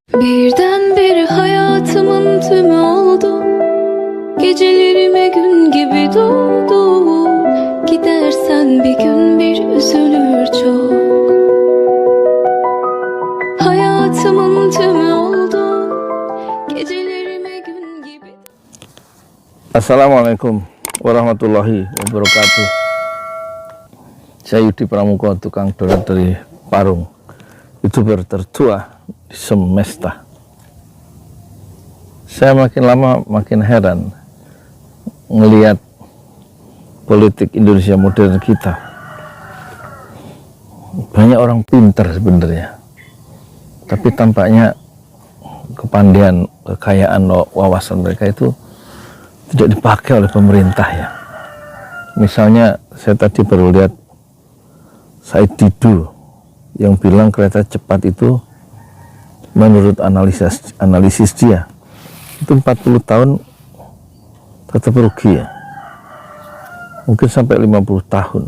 Birdenbire hayatımın tümü oldu. Gecelerime gün gibi doldu. Gidersen bir gün bir üzülür çok. Hayatımın tümü oldu. Gecelerime gün gibi. Assalamualaikum warahmatullahi wabarakatuh. Saya Yudi Pramuka, tukang donat dari Parung, YouTuber tertua di semesta. Saya makin lama makin heran melihat politik Indonesia modern kita. Banyak orang pintar sebenarnya, tapi tampaknya kepandaian, kekayaan, wawasan mereka itu tidak dipakai oleh pemerintah ya. Misalnya saya tadi baru lihat Said Didu yang bilang kereta cepat itu menurut analisis dia itu 40 tahun tetap rugi ya, mungkin sampai 50 tahun,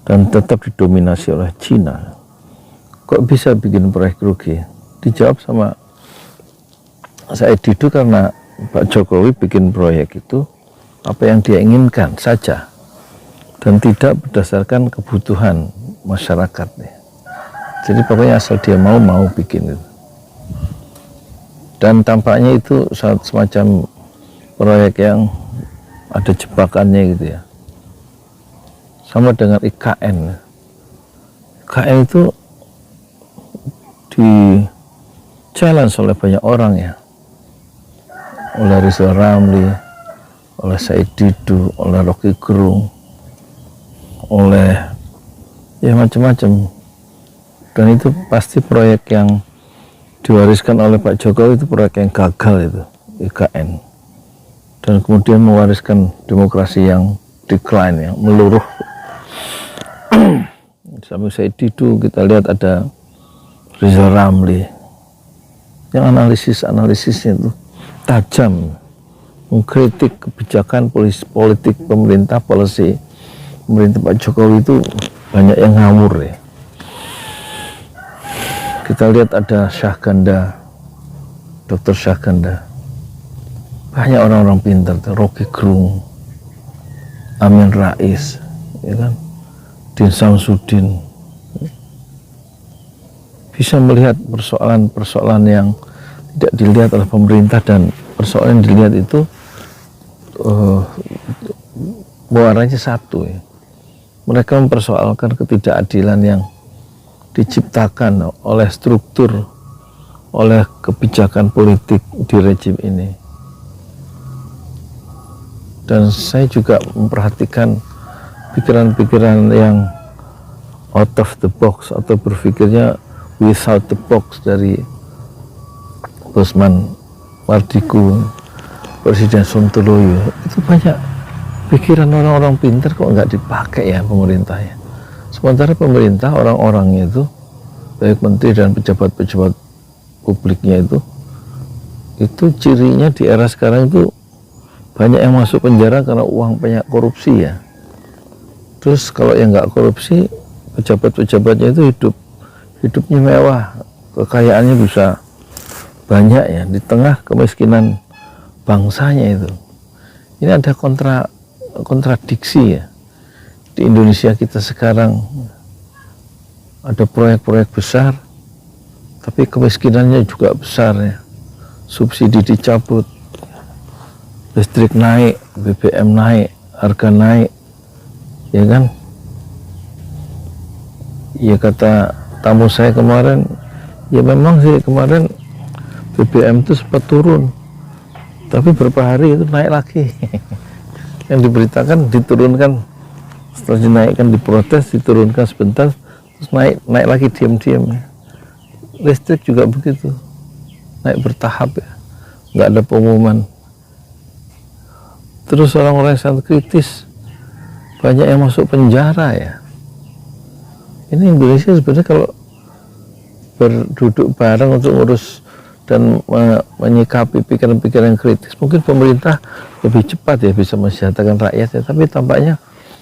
dan tetap didominasi oleh Cina. Kok bisa bikin proyek rugi? Dijawab sama Said Didu karena Pak Jokowi bikin proyek itu apa yang dia inginkan saja dan tidak berdasarkan kebutuhan masyarakat nih. Jadi pokoknya asal dia mau bikin itu. Dan tampaknya itu semacam proyek yang ada jebakannya gitu ya. Sama dengan IKN. IKN itu di challenge oleh banyak orang ya. Oleh Rizal Ramli, oleh Said Didu, oleh Rocky Gerung, oleh ya macam-macam. Dan itu pasti proyek yang diwariskan oleh Pak Jokowi itu proyek yang gagal itu, IKN. Dan kemudian mewariskan demokrasi yang decline, yang meluruh. Sampai Said Didu kita lihat ada Rizal Ramli yang analisisnya itu tajam, mengkritik kebijakan politik pemerintah, policy pemerintah Pak Jokowi itu banyak yang ngawur ya. Kita lihat ada Syahganda, Dr. Syahganda, banyak orang-orang pintar, Rocky Gerung, Amin Rais, ya kan, Din Samsudin, bisa melihat persoalan-persoalan yang tidak dilihat oleh pemerintah, dan persoalan yang dilihat itu muaranya satu ya. Mereka mempersoalkan ketidakadilan yang diciptakan oleh struktur, oleh kebijakan politik di rejim ini. Dan saya juga memperhatikan pikiran-pikiran yang out of the box atau berpikirnya without the box dari Usman Mardigu, Presiden Sontoloyo. Itu banyak pikiran orang-orang pintar kok nggak dipakai ya pemerintahnya. Sementara pemerintah, orang-orangnya itu, baik menteri dan pejabat-pejabat publiknya itu cirinya di era sekarang itu banyak yang masuk penjara karena uang banyak korupsi ya. Terus kalau yang nggak korupsi, pejabat-pejabatnya itu hidupnya mewah, kekayaannya bisa banyak ya, di tengah kemiskinan bangsanya itu. Ini ada kontradiksi ya. Di Indonesia kita sekarang ada proyek-proyek besar, tapi kemiskinannya juga besar ya. Subsidi dicabut, listrik naik, BBM naik, harga naik, ya kan? Ya kata tamu saya kemarin, ya memang sih kemarin BBM itu sempat turun, tapi beberapa hari itu naik lagi. Yang diberitakan diturunkan, setelah dinaikkan diprotes, diturunkan sebentar, terus naik lagi diam-diam ya. Listrik juga begitu, naik bertahap ya, nggak ada pengumuman. Terus orang-orang yang sangat kritis banyak yang masuk penjara ya. Ini Indonesia sebenarnya kalau berduduk bareng untuk ngurus dan menyikapi pikiran-pikiran kritis, mungkin pemerintah lebih cepat ya bisa mensejahterakan rakyatnya. Tapi tampaknya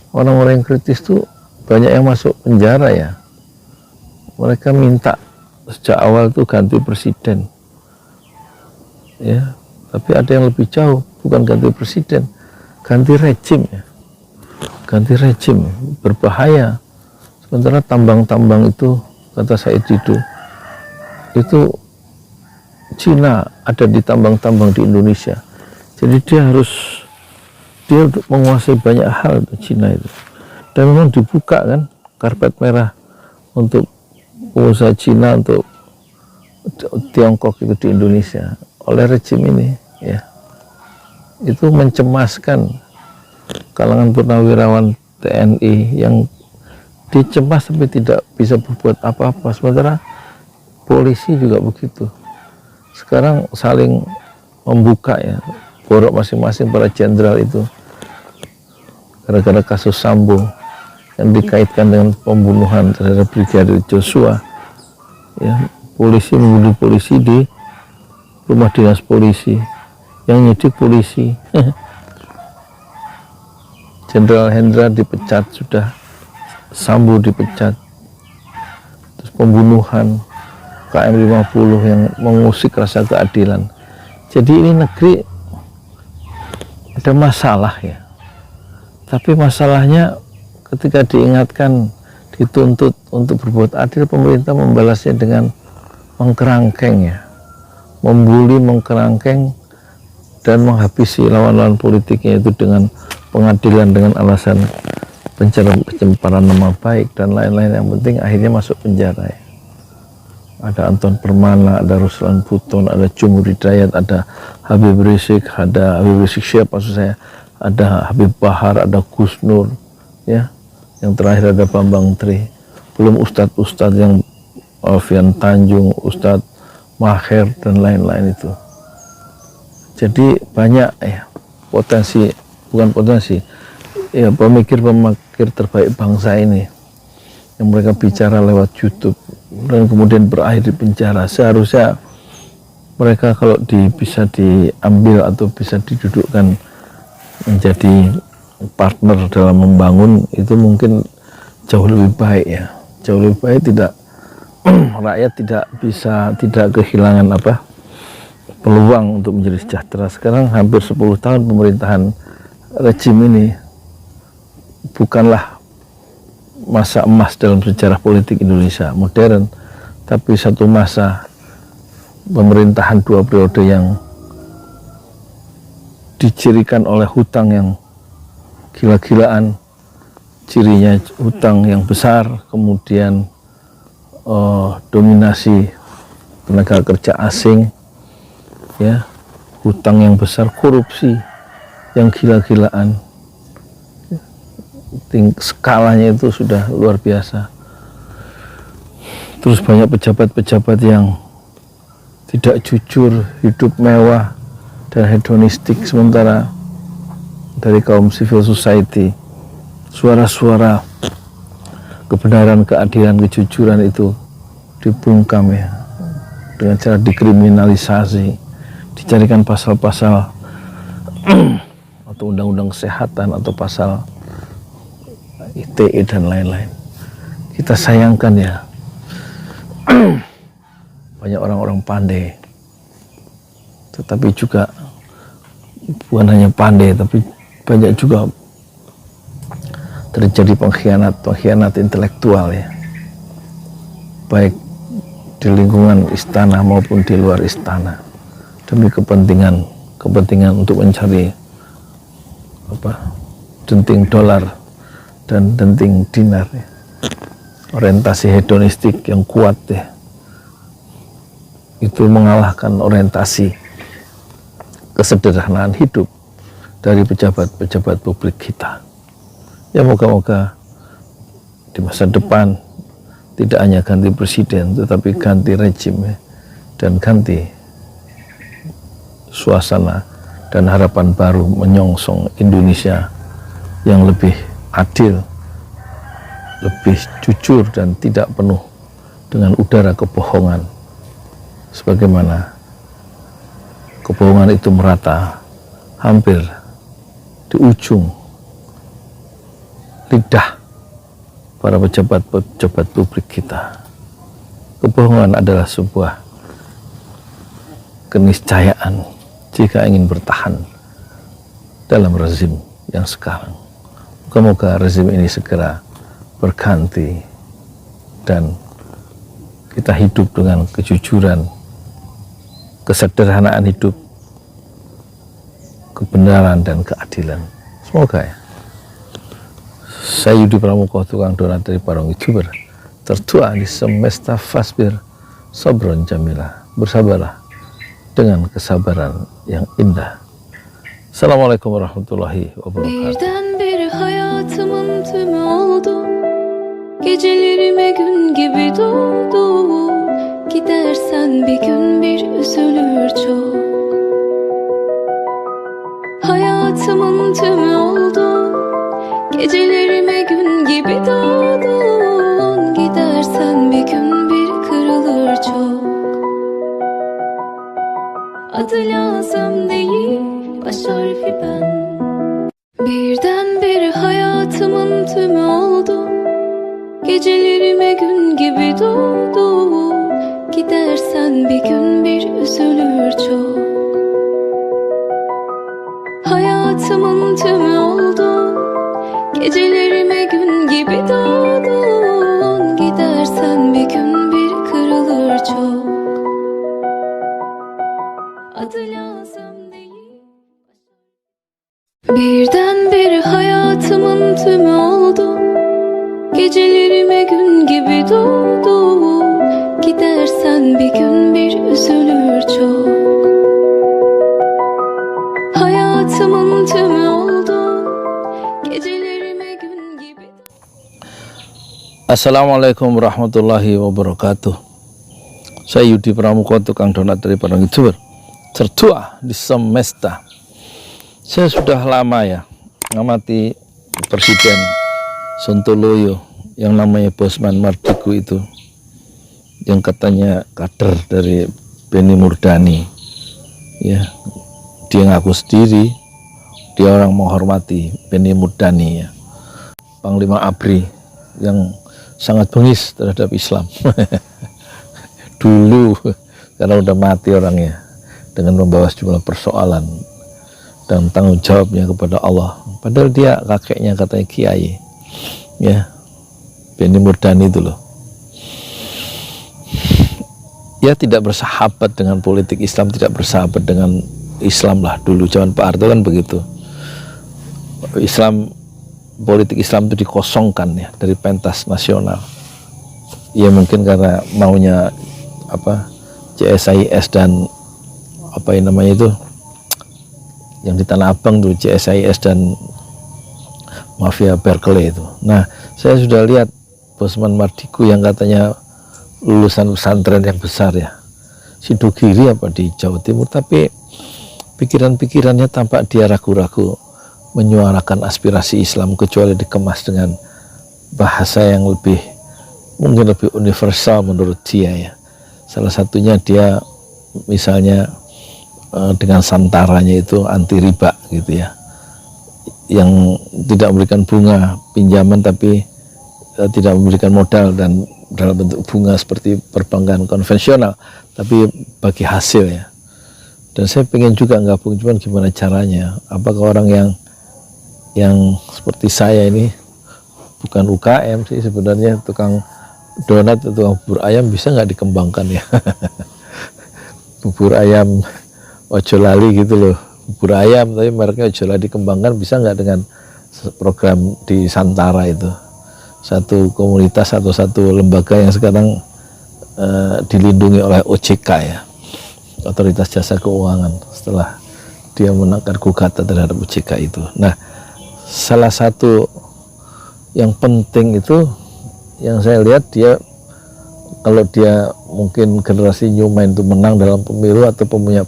orang-orang yang kritis tuh banyak yang masuk penjara ya. Mereka minta sejak awal itu ganti presiden, ya. Tapi ada yang lebih jauh, bukan ganti presiden, ganti rejim, ya. Ganti rejim berbahaya. Sementara tambang-tambang itu, kata Said Didu, itu Cina ada di tambang-tambang di Indonesia. Jadi dia menguasai banyak hal Cina itu. Dan memang dibuka kan karpet merah untuk pengusaha Cina, untuk Tiongkok itu di Indonesia oleh rejim ini, ya. Itu mencemaskan kalangan purnawirawan TNI yang dicemas tapi tidak bisa berbuat apa-apa. Sementara polisi juga begitu. Sekarang saling membuka, ya, borok masing-masing para jenderal itu gara-gara kasus Sambo yang dikaitkan dengan pembunuhan terhadap Brigadir Joshua, ya. Polisi membunuh polisi di rumah dinas polisi, yang nyidik polisi. Jenderal Hendra dipecat sudah, Sambo dipecat, terus pembunuhan KM 50 yang mengusik rasa keadilan. Jadi ini negeri ada masalah, ya. Tapi masalahnya ketika diingatkan, dituntut untuk berbuat adil, pemerintah membalasnya dengan mengkerangkeng, ya. Membuli, mengkerangkeng, dan menghabisi lawan-lawan politiknya itu dengan pengadilan dengan alasan pencemaran nama baik dan lain-lain. Yang penting akhirnya masuk penjara, ya. Ada Anton Permana, ada Ruslan Buton, ada Jumhur Hidayat, ada Habib Rizik, siapa maksud saya, ada Habib Bahar, ada Gus Nur, ya. Yang terakhir ada Bambang Tri. Belum ustadz-ustadz yang Alfian Tanjung, Ustadz Maher dan lain-lain itu. Jadi banyak, ya, pemikir-pemikir terbaik bangsa ini yang mereka bicara lewat YouTube dan kemudian berakhir di penjara. Seharusnya mereka kalau bisa diambil atau bisa didudukkan menjadi partner dalam membangun, itu mungkin jauh lebih baik, ya. Jauh lebih baik, tidak rakyat tidak kehilangan peluang untuk menjadi sejahtera. Sekarang hampir 10 tahun pemerintahan rejim ini bukanlah masa emas dalam sejarah politik Indonesia modern, tapi satu masa pemerintahan 2 periode yang dicirikan oleh hutang yang gila-gilaan, cirinya hutang yang besar, kemudian dominasi tenaga kerja asing, ya, hutang yang besar, korupsi yang gila-gilaan. Skalanya itu sudah luar biasa. Terus banyak pejabat-pejabat yang tidak jujur, hidup mewah dan hedonistik, sementara dari kaum civil society suara-suara kebenaran, keadilan, kejujuran itu dibungkam, ya, dengan cara dikriminalisasi, dicarikan pasal-pasal atau undang-undang kesehatan atau pasal ITE dan lain-lain. Kita sayangkan, ya, banyak orang-orang pandai, tetapi juga bukan hanya pandai, tapi banyak juga terjadi pengkhianat intelektual, ya, baik di lingkungan istana maupun di luar istana, demi kepentingan untuk mencari denting dolar dan denting dinar, ya. Orientasi hedonistik yang kuat, ya, itu mengalahkan orientasi kesederhanaan hidup dari pejabat-pejabat publik kita. Ya, moga-moga di masa depan tidak hanya ganti presiden, tetapi ganti rejim, ya, dan ganti suasana dan harapan baru menyongsong Indonesia yang lebih adil, lebih jujur, dan tidak penuh dengan udara kebohongan, sebagaimana kebohongan itu merata hampir di ujung lidah para pejabat-pejabat publik kita. Kebohongan adalah sebuah keniscayaan jika ingin bertahan dalam rezim yang sekarang. Moga-moga rezim ini segera berganti dan kita hidup dengan kejujuran, kesederhanaan hidup, kebenaran dan keadilan. Semoga ya. Saya Yudi Pramuko, tukang donat dari Parong YouTuber, tertua di semesta fasbir, sabron jamilah, bersabarlah dengan kesabaran yang indah. Assalamualaikum warahmatullahi wabarakatuh. Birdenbire hayatımın tümü oldu. Gecelerime gün gibi doğdu. Gidersen bir gün bir üzülür çok. Hayatımın tümü oldu. Gecelerime gün gibi doğdun. Gidersen bir gün bir kırılır çok. Adı lazım değil, baş harfi ben. Birdenbire hayatımın tümü oldu. Gecelerime gün gibi doğdun. Gidersen bir gün bir üzülür çok. Hayatımın tümü oldu. Gecelerime gün gibi doğdun. Gidersen bir gün bir kırılır çok. Adı lazım değil. Birdenbire hayatımın tümü oldu. Gecelerime gün gibi doğdun. Gidersen bir gün bir üzülür çok. Hayatımın tümü oldu. Gecelerime gün gibi. Assalamualaikum warahmatullahi wabarakatuh. Saya Yudi Pramuko, tukang donat dari Parong YouTuber, tertua di semesta. Saya sudah lama ya mengamati Presiden Sontoloyo yang namanya Bosman Mardigu itu, yang katanya kader dari Benny Murdani. Ya, dia ngaku sendiri dia orang menghormati Benny Murdani ya, Panglima ABRI yang sangat bengis terhadap Islam. Dulu karena udah mati orangnya, dengan membawa sejumlah persoalan dan tanggung jawabnya kepada Allah. Padahal dia kakeknya katanya kiai ya, Benny Murdani itu loh. Ya, tidak bersahabat dengan politik Islam, tidak bersahabat dengan Islam lah dulu zaman Pak Harto kan begitu. Islam, politik Islam itu dikosongkan ya dari pentas nasional. Ya mungkin karena maunya apa CSIS dan apa yang namanya itu yang di Tanah Abang tuh, CSIS dan mafia Berkeley itu. Nah, saya sudah lihat Bosman Mardigu yang katanya lulusan pesantren yang besar ya, Sidogiri apa di Jawa Timur, tapi pikiran-pikirannya tampak dia ragu-ragu menyuarakan aspirasi Islam kecuali dikemas dengan bahasa yang mungkin lebih universal menurut dia ya. Salah satunya dia misalnya dengan santaranya itu anti riba gitu ya, yang tidak memberikan bunga pinjaman tapi tidak memberikan modal dan dalam bentuk bunga seperti perbankan konvensional, tapi bagi hasil ya. Dan saya pengen juga gabung, cuman gimana caranya? Apakah orang yang seperti saya ini bukan UKM sih sebenarnya, tukang donat atau tukang bubur ayam, bisa nggak dikembangkan ya? Bubur ayam ojo lali gitu loh, bubur ayam tapi mereknya ojo lali dikembangkan, bisa nggak dengan program di Santara itu, satu komunitas atau satu lembaga yang sekarang dilindungi oleh OJK ya, Otoritas Jasa Keuangan, setelah dia menangkan gugatan terhadap OJK itu. Nah, salah satu yang penting itu yang saya lihat, dia kalau dia mungkin generasi Newman itu menang dalam pemilu atau punya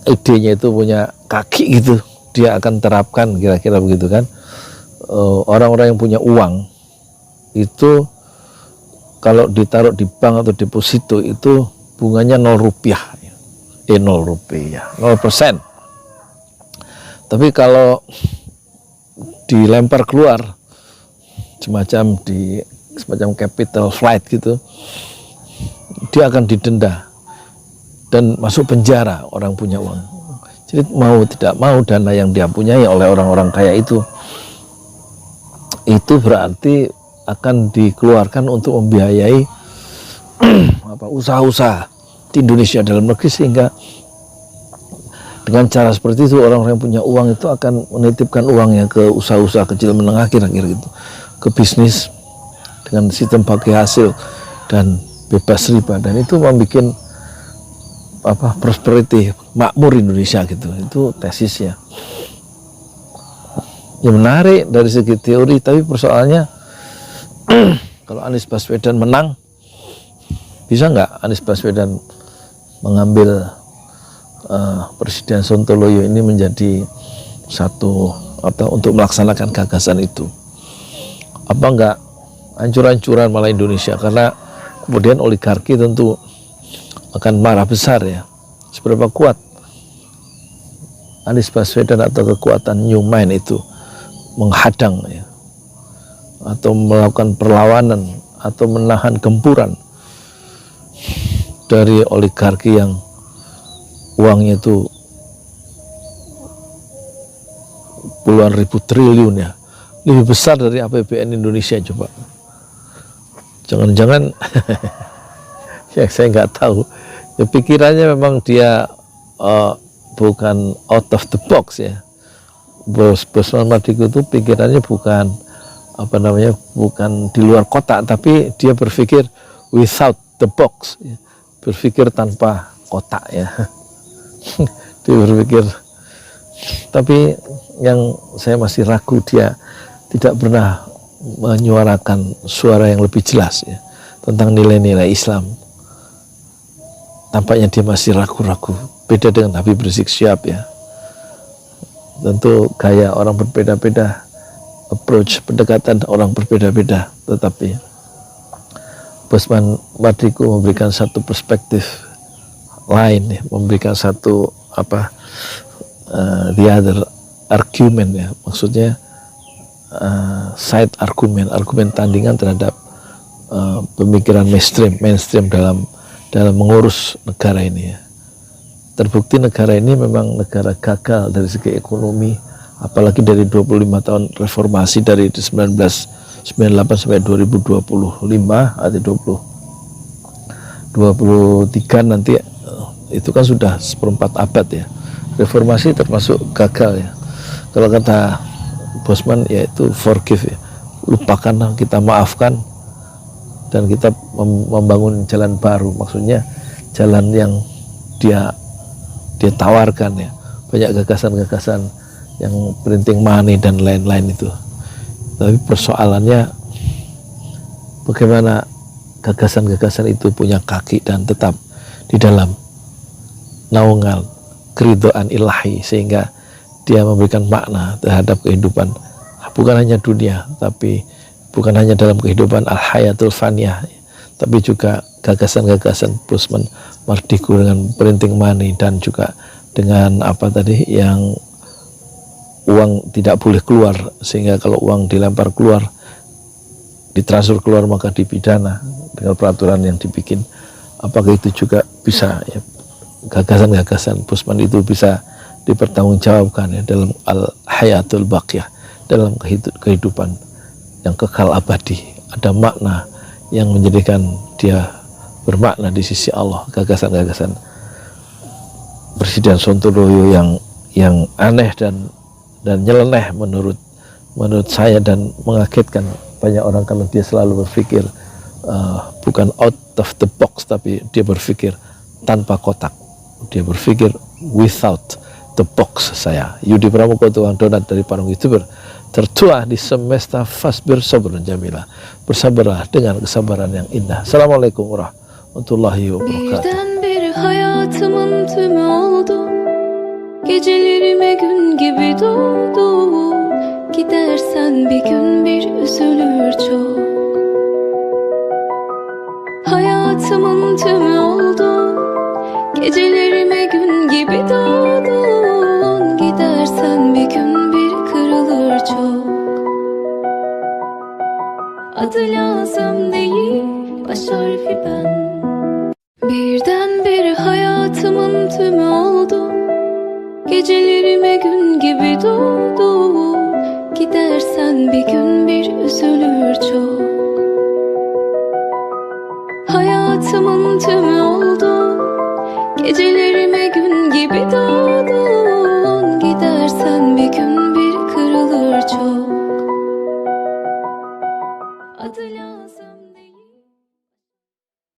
idenya itu punya kaki gitu, dia akan terapkan kira-kira begitu kan. Orang-orang yang punya uang itu kalau ditaruh di bank atau deposito itu bunganya 0 rupiah, 0 rupiah, 0%. Tapi kalau dilempar keluar semacam capital flight gitu, dia akan didenda dan masuk penjara orang punya uang. Jadi mau tidak mau dana yang dia punyai oleh orang-orang kaya itu berarti akan dikeluarkan untuk membiayai usaha-usaha di Indonesia dalam negeri, sehingga dengan cara seperti itu orang-orang yang punya uang itu akan menitipkan uangnya ke usaha-usaha kecil menengah kira-kira gitu, ke bisnis dengan sistem bagi hasil dan bebas riba, dan itu membuat prosperity, makmur Indonesia gitu. Itu tesisnya. Ya menarik dari segi teori, tapi persoalannya kalau Anies Baswedan menang, bisa nggak Anies Baswedan mengambil Presiden Sontoloyo ini menjadi satu untuk melaksanakan gagasan itu? Apa enggak hancur-hancuran malah Indonesia, karena kemudian oligarki tentu akan marah besar ya. Seberapa kuat Anies Baswedan atau kekuatan New Mind itu menghadang ya, atau melakukan perlawanan atau menahan gempuran dari oligarki yang uangnya itu puluhan ribu triliun ya, lebih besar dari APBN Indonesia. Coba, jangan-jangan ya saya nggak tahu ya, pikirannya memang dia bukan out of the box ya. Bosman Mardigu itu pikirannya bukan bukan di luar kotak, tapi dia berpikir without the box ya. Berpikir tanpa kotak ya. Dia berpikir, tapi yang saya masih ragu, dia tidak pernah menyuarakan suara yang lebih jelas ya tentang nilai-nilai Islam. Tampaknya dia masih ragu-ragu, beda dengan Habib Rizik Syihab ya. Tentu gaya orang berbeda-beda, approach pendekatan orang berbeda-beda, tetapi Bosman Mardigu memberikan satu perspektif lain ya, memberikan satu the other argument ya, maksudnya side argument tandingan terhadap pemikiran mainstream dalam mengurus negara ini ya. Terbukti negara ini memang negara gagal dari segi ekonomi, apalagi dari 25 tahun reformasi, dari 1998 sampai 2025 atau 23 nanti, itu kan sudah seperempat abad ya. Reformasi termasuk gagal ya. Kalau kata Bosman yaitu forgive ya, lupakan, kita maafkan, dan kita membangun jalan baru, maksudnya jalan yang dia tawarkan ya, banyak gagasan-gagasan yang printing money dan lain-lain itu. Tapi persoalannya bagaimana gagasan-gagasan itu punya kaki dan tetap di dalam naungan keridhaan ilahi, sehingga dia memberikan makna terhadap kehidupan, bukan hanya dunia, tapi bukan hanya dalam kehidupan al-hayatul faniyah, tapi juga gagasan-gagasan Bosman Mardigu dengan printing money, dan juga dengan yang uang tidak boleh keluar, sehingga kalau uang dilempar keluar, ditransfer keluar, maka dipidana dengan peraturan yang dibikin. Apakah itu juga bisa ya, gagasan-gagasan Bosman itu bisa dipertanggungjawabkan ya dalam al-hayatul baqiyah, dalam kehidupan yang kekal abadi, ada makna yang menjadikan dia bermakna di sisi Allah. Gagasan-gagasan Presiden Sontoloyo yang aneh dan nyeleneh menurut saya, dan mengagetkan banyak orang karena dia selalu berpikir bukan out of the box, tapi dia berpikir tanpa kotak, dia berpikir without the box. Saya Yudi Pramuko, tukang donat dari Parung YouTuber, tertua di semesta fasbir sabrun jamila, bersabarlah dengan kesabaran yang indah. Assalamualaikum warahmatullahi wabarakatuh. Birdenbire hayatımın tümü oldu. Gecelerime gün gibi doğdu. Gidersen bir gün bir üzülür çok. Hayatımın tümü oldu. Gecelerime gün gibi doğdun. Gidersen bir gün bir kırılır çok. Adı lazım değil, baş harfi ben. Hayatımın tümü oldu. Gecelerime gün gibi doğdu. Gidersen bir gün bir üzülür çok. Hayatımın tümü oldu. Gecelerime gün gibi doğdu.